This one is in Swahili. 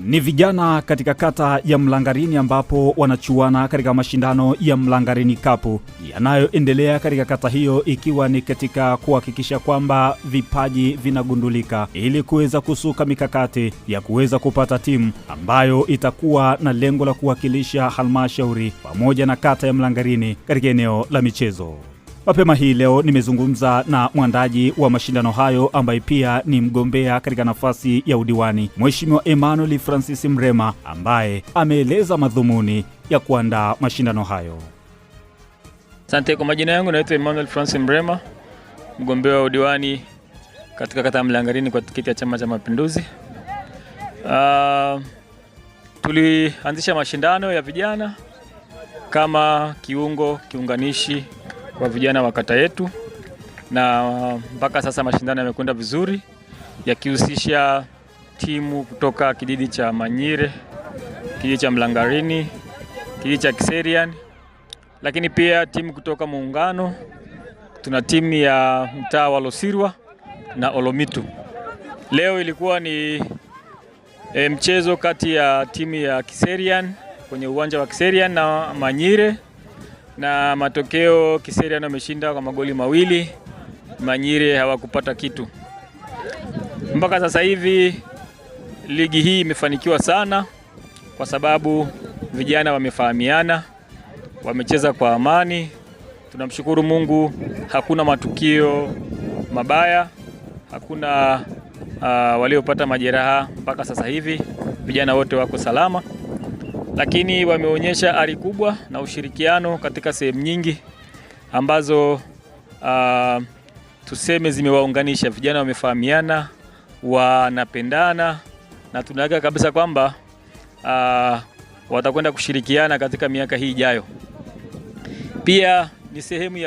Ni vijana katika kata ya Mlangarini ambapo wanachuana katika mashindano ya Mlangarini Cup yanayoendelea katika kata hiyo, ikiwa ni katika kuhakikisha kwamba vipaji vinagundulika ili kuweza kusuka mikakati ya kuweza kupata timu ambayo itakuwa na lengo la kuwakilisha halmashauri pamoja na kata ya Mlangarini katika eneo la michezo. Mapema hii leo nimezungumza na mwandaji wa mashindano hayo ambaye pia ni mgombea katika nafasi ya udiwani, Mheshimiwa Emmanuel Francis Mrema, ambaye ameeleza madhumuni ya kuandaa mashindano hayo. Asante. Kwa majina yangu naitwa Emmanuel Francis Mrema, mgombea wa udiwani katika kata ya Mlangarini kwa tiketi ya Chama cha Mapinduzi. Tulianzisha mashindano ya vijana kama kiunganishi kwa vijana wa kata yetu, na mpaka sasa mashindano yamekwenda vizuri, yakihusisha timu kutoka kijiji cha Manyire, kijiji cha Mlangarini, kijiji cha Kiserian, lakini pia timu kutoka Muungano. Tuna timu ya mtaa wa Losirwa na Olomitu. Leo ilikuwa ni mchezo kati ya timu ya Kiserian kwenye uwanja wa Kiserian na Manyire, na matokeo Kiserian wameshinda kwa magoli 2, Manyire hawakupata kitu. Mpaka sasa hivi ligi hii imefanikiwa sana kwa sababu vijana wamefahamiana, wamecheza kwa amani. Tunamshukuru Mungu, hakuna matukio mabaya, hakuna waliopata majeraha. Mpaka sasa hivi vijana wote wako salama, lakini wameonyesha ari kubwa na ushirikiano katika sehemu nyingi ambazo tuseme zimewaunganisha. Vijana wamefahamiana, wanapendana, na tunaweka kabisa kwamba watakwenda kushirikiana katika miaka hii ijayo. Pia ni sehemu ya